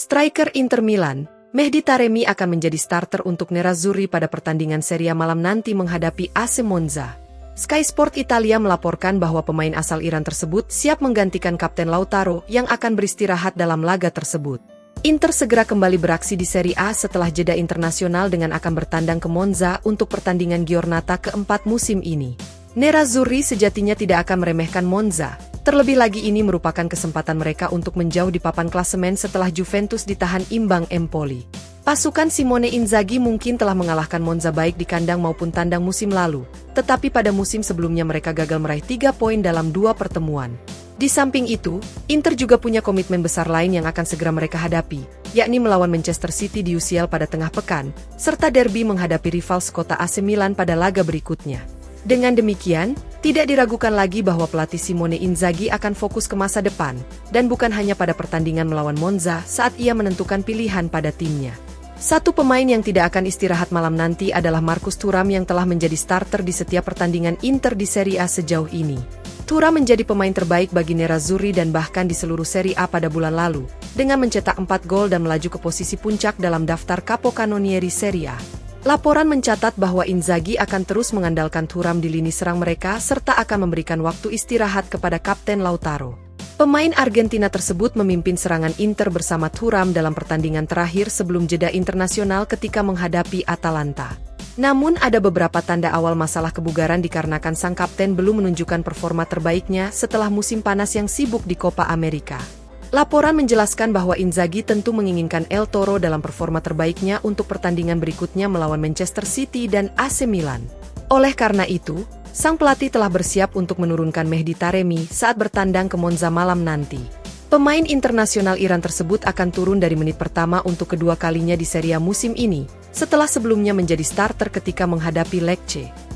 Striker Inter Milan, Mehdi Taremi akan menjadi starter untuk Nerazzurri pada pertandingan Serie A malam nanti menghadapi AC Monza. Sky Sport Italia melaporkan bahwa pemain asal Iran tersebut siap menggantikan Kapten Lautaro yang akan beristirahat dalam laga tersebut. Inter segera kembali beraksi di Serie A setelah jeda internasional dengan akan bertandang ke Monza untuk pertandingan Giornata keempat musim ini. Nerazzurri sejatinya tidak akan meremehkan Monza. Terlebih lagi ini merupakan kesempatan mereka untuk menjauh di papan klasemen setelah Juventus ditahan imbang Empoli. Pasukan Simone Inzaghi mungkin telah mengalahkan Monza baik di kandang maupun tandang musim lalu, tetapi pada musim sebelumnya mereka gagal meraih 3 poin dalam 2 pertemuan. Di samping itu, Inter juga punya komitmen besar lain yang akan segera mereka hadapi, yakni melawan Manchester City di UCL pada tengah pekan, serta derby menghadapi rival sekota AC Milan pada laga berikutnya. Dengan demikian, tidak diragukan lagi bahwa pelatih Simone Inzaghi akan fokus ke masa depan, dan bukan hanya pada pertandingan melawan Monza saat ia menentukan pilihan pada timnya. Satu pemain yang tidak akan istirahat malam nanti adalah Marcus Thuram yang telah menjadi starter di setiap pertandingan Inter di Serie A sejauh ini. Thuram menjadi pemain terbaik bagi Nerazzurri dan bahkan di seluruh Serie A pada bulan lalu, dengan mencetak 4 gol dan melaju ke posisi puncak dalam daftar Capocannonieri Serie A. Laporan mencatat bahwa Inzaghi akan terus mengandalkan Thuram di lini serang mereka serta akan memberikan waktu istirahat kepada Kapten Lautaro. Pemain Argentina tersebut memimpin serangan Inter bersama Thuram dalam pertandingan terakhir sebelum jeda internasional ketika menghadapi Atalanta. Namun ada beberapa tanda awal masalah kebugaran dikarenakan sang kapten belum menunjukkan performa terbaiknya setelah musim panas yang sibuk di Copa America. Laporan menjelaskan bahwa Inzaghi tentu menginginkan El Toro dalam performa terbaiknya untuk pertandingan berikutnya melawan Manchester City dan AC Milan. Oleh karena itu, sang pelatih telah bersiap untuk menurunkan Mehdi Taremi saat bertandang ke Monza malam nanti. Pemain internasional Iran tersebut akan turun dari menit pertama untuk kedua kalinya di Serie A musim ini, setelah sebelumnya menjadi starter ketika menghadapi Lecce.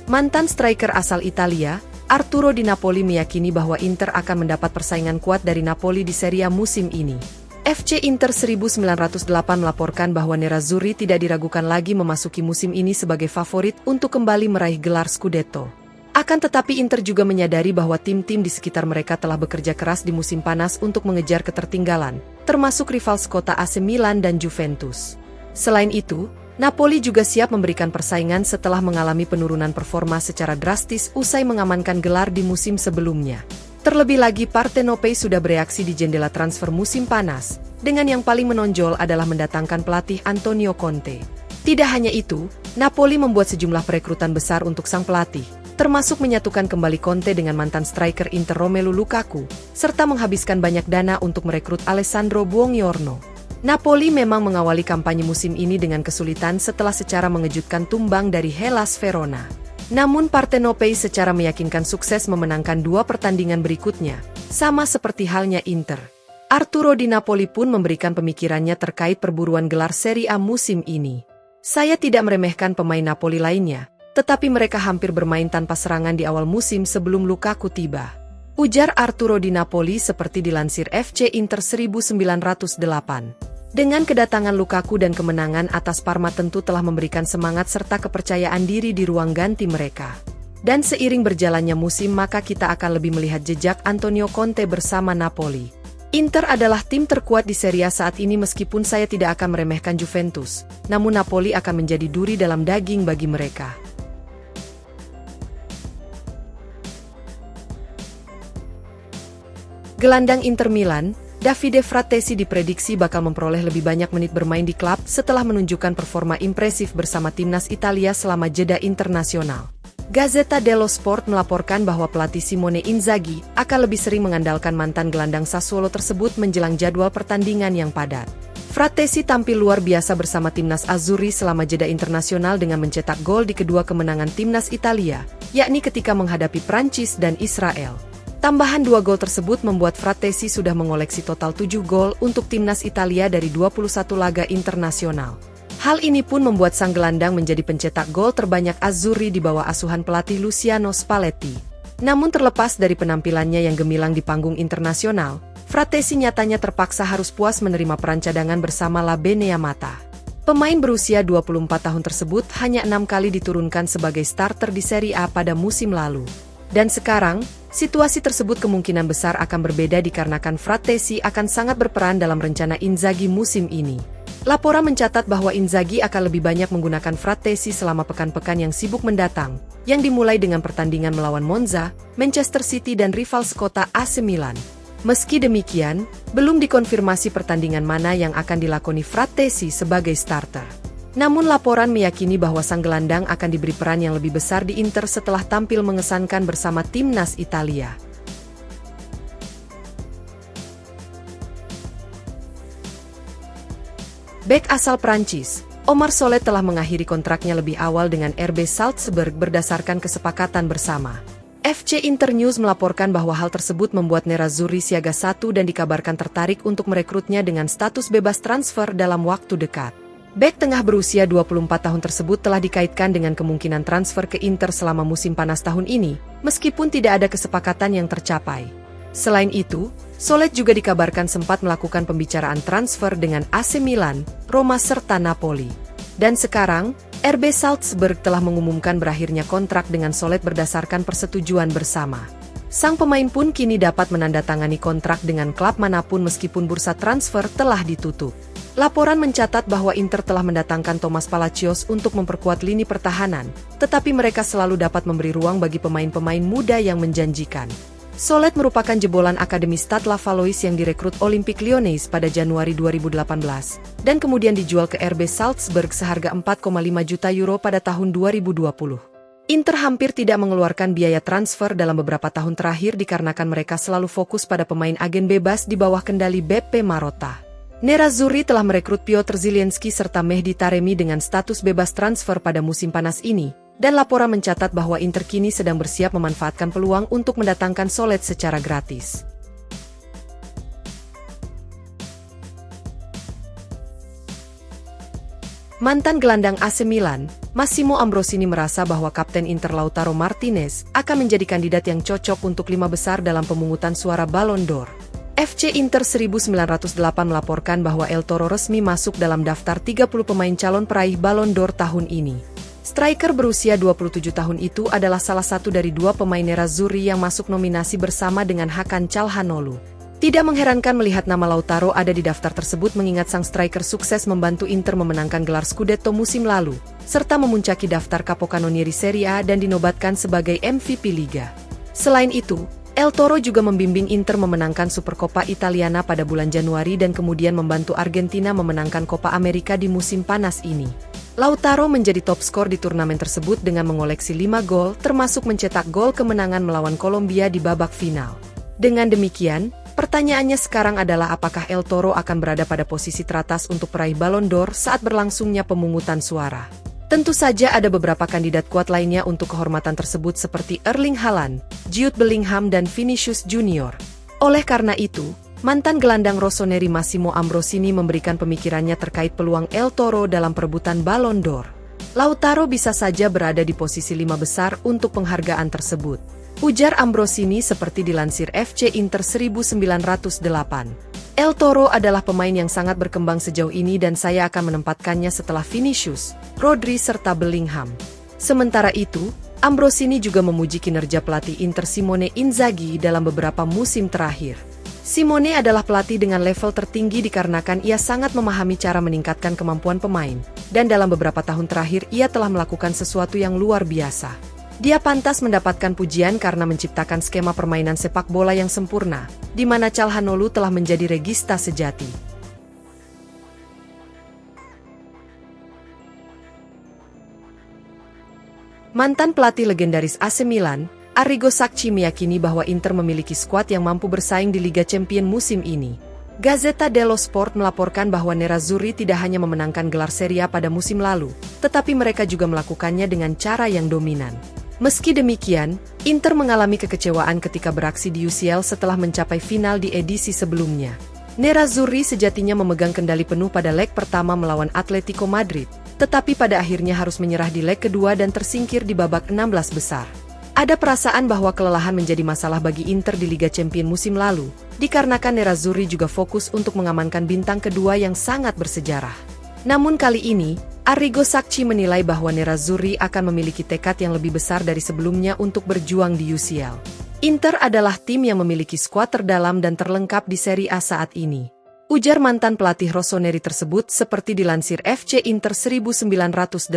Mantan striker asal Italia, Arturo Di Napoli meyakini bahwa Inter akan mendapat persaingan kuat dari Napoli di Serie A musim ini. FC Inter 1908 melaporkan bahwa Nerazzurri tidak diragukan lagi memasuki musim ini sebagai favorit untuk kembali meraih gelar Scudetto. Akan tetapi Inter juga menyadari bahwa tim-tim di sekitar mereka telah bekerja keras di musim panas untuk mengejar ketertinggalan, termasuk rival sekota AC Milan dan Juventus. Selain itu, Napoli juga siap memberikan persaingan setelah mengalami penurunan performa secara drastis usai mengamankan gelar di musim sebelumnya. Terlebih lagi Partenope sudah bereaksi di jendela transfer musim panas, dengan yang paling menonjol adalah mendatangkan pelatih Antonio Conte. Tidak hanya itu, Napoli membuat sejumlah perekrutan besar untuk sang pelatih, termasuk menyatukan kembali Conte dengan mantan striker Inter Romelu Lukaku, serta menghabiskan banyak dana untuk merekrut Alessandro Buongiorno. Napoli memang mengawali kampanye musim ini dengan kesulitan setelah secara mengejutkan tumbang dari Hellas Verona. Namun Partenope secara meyakinkan sukses memenangkan 2 pertandingan berikutnya, sama seperti halnya Inter. Arturo Di Napoli pun memberikan pemikirannya terkait perburuan gelar Serie A musim ini. Saya tidak meremehkan pemain Napoli lainnya, tetapi mereka hampir bermain tanpa serangan di awal musim sebelum Lukaku tiba. Ujar Arturo Di Napoli seperti dilansir FC Inter 1908. Dengan kedatangan Lukaku dan kemenangan atas Parma tentu telah memberikan semangat serta kepercayaan diri di ruang ganti mereka. Dan seiring berjalannya musim maka kita akan lebih melihat jejak Antonio Conte bersama Napoli. Inter adalah tim terkuat di Serie A saat ini meskipun saya tidak akan meremehkan Juventus, namun Napoli akan menjadi duri dalam daging bagi mereka. Gelandang Inter Milan, Davide Frattesi diprediksi bakal memperoleh lebih banyak menit bermain di klub setelah menunjukkan performa impresif bersama timnas Italia selama jeda internasional. Gazzetta dello Sport melaporkan bahwa pelatih Simone Inzaghi akan lebih sering mengandalkan mantan gelandang Sassuolo tersebut menjelang jadwal pertandingan yang padat. Frattesi tampil luar biasa bersama timnas Azzurri selama jeda internasional dengan mencetak gol di kedua kemenangan timnas Italia, yakni ketika menghadapi Prancis dan Israel. Tambahan 2 gol tersebut membuat Frattesi sudah mengoleksi total 7 gol untuk timnas Italia dari 21 laga internasional. Hal ini pun membuat sang gelandang menjadi pencetak gol terbanyak Azzurri di bawah asuhan pelatih Luciano Spalletti. Namun terlepas dari penampilannya yang gemilang di panggung internasional, Frattesi nyatanya terpaksa harus puas menerima peran cadangan bersama La Beneamata. Pemain berusia 24 tahun tersebut hanya 6 kali diturunkan sebagai starter di Serie A pada musim lalu. Dan sekarang, situasi tersebut kemungkinan besar akan berbeda dikarenakan Frattesi akan sangat berperan dalam rencana Inzaghi musim ini. Laporan mencatat bahwa Inzaghi akan lebih banyak menggunakan Frattesi selama pekan-pekan yang sibuk mendatang, yang dimulai dengan pertandingan melawan Monza, Manchester City dan rival sekota AC Milan. Meski demikian, belum dikonfirmasi pertandingan mana yang akan dilakoni Frattesi sebagai starter. Namun laporan meyakini bahwa sang gelandang akan diberi peran yang lebih besar di Inter setelah tampil mengesankan bersama timnas Italia. Bek asal Prancis, Omar Solet telah mengakhiri kontraknya lebih awal dengan RB Salzburg berdasarkan kesepakatan bersama. FC Internews melaporkan bahwa hal tersebut membuat Nerazzurri siaga satu dan dikabarkan tertarik untuk merekrutnya dengan status bebas transfer dalam waktu dekat. Bek tengah berusia 24 tahun tersebut telah dikaitkan dengan kemungkinan transfer ke Inter selama musim panas tahun ini, meskipun tidak ada kesepakatan yang tercapai. Selain itu, Solet juga dikabarkan sempat melakukan pembicaraan transfer dengan AC Milan, Roma serta Napoli. Dan sekarang, RB Salzburg telah mengumumkan berakhirnya kontrak dengan Solet berdasarkan persetujuan bersama. Sang pemain pun kini dapat menandatangani kontrak dengan klub manapun meskipun bursa transfer telah ditutup. Laporan mencatat bahwa Inter telah mendatangkan Thomas Palacios untuk memperkuat lini pertahanan, tetapi mereka selalu dapat memberi ruang bagi pemain-pemain muda yang menjanjikan. Solet merupakan jebolan Akademi Stade La Valois yang direkrut Olympique Lyonnais pada Januari 2018, dan kemudian dijual ke RB Salzburg seharga 4,5 juta euro pada tahun 2020. Inter hampir tidak mengeluarkan biaya transfer dalam beberapa tahun terakhir dikarenakan mereka selalu fokus pada pemain agen bebas di bawah kendali Beppe Marotta. Nerazzurri telah merekrut Piotr Zielinski serta Mehdi Taremi dengan status bebas transfer pada musim panas ini, dan laporan mencatat bahwa Inter kini sedang bersiap memanfaatkan peluang untuk mendatangkan Solet secara gratis. Mantan gelandang AC Milan, Massimo Ambrosini merasa bahwa Kapten Inter Lautaro Martinez akan menjadi kandidat yang cocok untuk 5 besar dalam pemungutan suara Ballon d'Or. FC Inter 1908 melaporkan bahwa El Toro resmi masuk dalam daftar 30 pemain calon peraih Ballon d'Or tahun ini. Striker berusia 27 tahun itu adalah salah satu dari 2 pemain Nerazzurri yang masuk nominasi bersama dengan Hakan Calhanoglu. Tidak mengherankan melihat nama Lautaro ada di daftar tersebut mengingat sang striker sukses membantu Inter memenangkan gelar Scudetto musim lalu, serta memuncaki daftar Capocannonieri Serie A dan dinobatkan sebagai MVP Liga. Selain itu, El Toro juga membimbing Inter memenangkan Supercoppa Italiana pada bulan Januari dan kemudian membantu Argentina memenangkan Coppa America di musim panas ini. Lautaro menjadi top skor di turnamen tersebut dengan mengoleksi 5 gol termasuk mencetak gol kemenangan melawan Kolombia di babak final. Dengan demikian, pertanyaannya sekarang adalah apakah El Toro akan berada pada posisi teratas untuk peraih Ballon d'Or saat berlangsungnya pemungutan suara. Tentu saja ada beberapa kandidat kuat lainnya untuk kehormatan tersebut seperti Erling Haaland, Jude Bellingham dan Vinicius Junior. Oleh karena itu, mantan gelandang Rossoneri Massimo Ambrosini memberikan pemikirannya terkait peluang El Toro dalam perebutan Ballon d'Or. Lautaro bisa saja berada di posisi 5 besar untuk penghargaan tersebut. Ujar Ambrosini seperti dilansir FC Inter 1908. El Toro adalah pemain yang sangat berkembang sejauh ini dan saya akan menempatkannya setelah Vinicius, Rodri serta Bellingham. Sementara itu, Ambrosini juga memuji kinerja pelatih Inter Simone Inzaghi dalam beberapa musim terakhir. Simone adalah pelatih dengan level tertinggi dikarenakan ia sangat memahami cara meningkatkan kemampuan pemain, dan dalam beberapa tahun terakhir ia telah melakukan sesuatu yang luar biasa. Dia pantas mendapatkan pujian karena menciptakan skema permainan sepak bola yang sempurna, di mana Calhanoglu telah menjadi regista sejati. Mantan pelatih legendaris AC Milan, Arrigo Sacchi meyakini bahwa Inter memiliki skuad yang mampu bersaing di Liga Champions musim ini. Gazzetta dello Sport melaporkan bahwa Nerazzurri tidak hanya memenangkan gelar Serie A pada musim lalu, tetapi mereka juga melakukannya dengan cara yang dominan. Meski demikian, Inter mengalami kekecewaan ketika beraksi di UCL setelah mencapai final di edisi sebelumnya. Nerazzurri sejatinya memegang kendali penuh pada leg pertama melawan Atletico Madrid, tetapi pada akhirnya harus menyerah di leg kedua dan tersingkir di babak 16 besar. Ada perasaan bahwa kelelahan menjadi masalah bagi Inter di Liga Champions musim lalu, dikarenakan Nerazzurri juga fokus untuk mengamankan bintang kedua yang sangat bersejarah. Namun kali ini, Arrigo Sacchi menilai bahwa Nerazzurri akan memiliki tekad yang lebih besar dari sebelumnya untuk berjuang di UCL. Inter adalah tim yang memiliki skuad terdalam dan terlengkap di Serie A saat ini, ujar mantan pelatih Rossoneri tersebut seperti dilansir FC Inter 1908.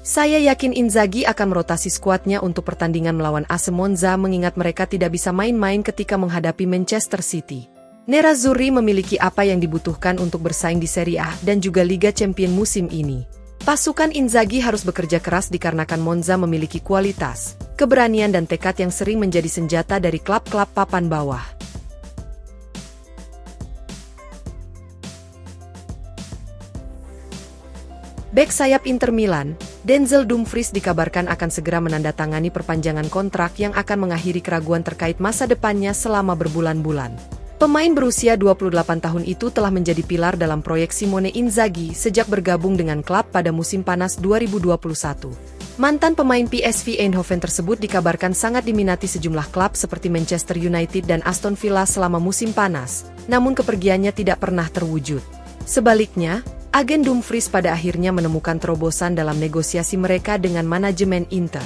Saya yakin Inzaghi akan merotasi skuadnya untuk pertandingan melawan AC Monza mengingat mereka tidak bisa main-main ketika menghadapi Manchester City. Nerazzurri memiliki apa yang dibutuhkan untuk bersaing di Serie A dan juga Liga Champions musim ini. Pasukan Inzaghi harus bekerja keras dikarenakan Monza memiliki kualitas, keberanian dan tekad yang sering menjadi senjata dari klub-klub papan bawah. Bek sayap Inter Milan, Denzel Dumfries dikabarkan akan segera menandatangani perpanjangan kontrak yang akan mengakhiri keraguan terkait masa depannya selama berbulan-bulan. Pemain berusia 28 tahun itu telah menjadi pilar dalam proyek Simone Inzaghi sejak bergabung dengan klub pada musim panas 2021. Mantan pemain PSV Eindhoven tersebut dikabarkan sangat diminati sejumlah klub seperti Manchester United dan Aston Villa selama musim panas, namun kepergiannya tidak pernah terwujud. Sebaliknya, agen Dumfries pada akhirnya menemukan terobosan dalam negosiasi mereka dengan manajemen Inter.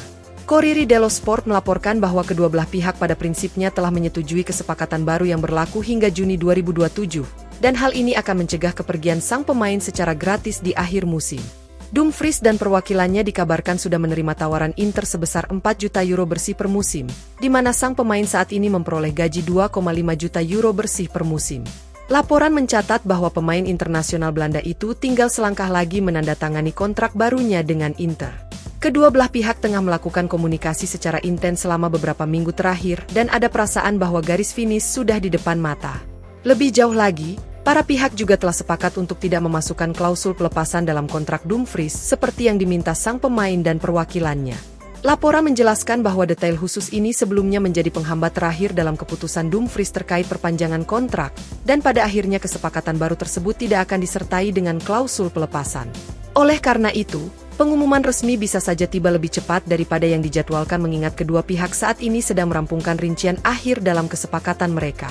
Corriere dello Sport melaporkan bahwa kedua belah pihak pada prinsipnya telah menyetujui kesepakatan baru yang berlaku hingga Juni 2027, dan hal ini akan mencegah kepergian sang pemain secara gratis di akhir musim. Dumfries dan perwakilannya dikabarkan sudah menerima tawaran Inter sebesar 4 juta euro bersih per musim, di mana sang pemain saat ini memperoleh gaji 2,5 juta euro bersih per musim. Laporan mencatat bahwa pemain internasional Belanda itu tinggal selangkah lagi menandatangani kontrak barunya dengan Inter. Kedua belah pihak tengah melakukan komunikasi secara intens selama beberapa minggu terakhir dan ada perasaan bahwa garis finish sudah di depan mata. Lebih jauh lagi, para pihak juga telah sepakat untuk tidak memasukkan klausul pelepasan dalam kontrak Dumfries seperti yang diminta sang pemain dan perwakilannya. Laporan menjelaskan bahwa detail khusus ini sebelumnya menjadi penghambat terakhir dalam keputusan Dumfries terkait perpanjangan kontrak, dan pada akhirnya kesepakatan baru tersebut tidak akan disertai dengan klausul pelepasan. Oleh karena itu, pengumuman resmi bisa saja tiba lebih cepat daripada yang dijadwalkan mengingat kedua pihak saat ini sedang merampungkan rincian akhir dalam kesepakatan mereka.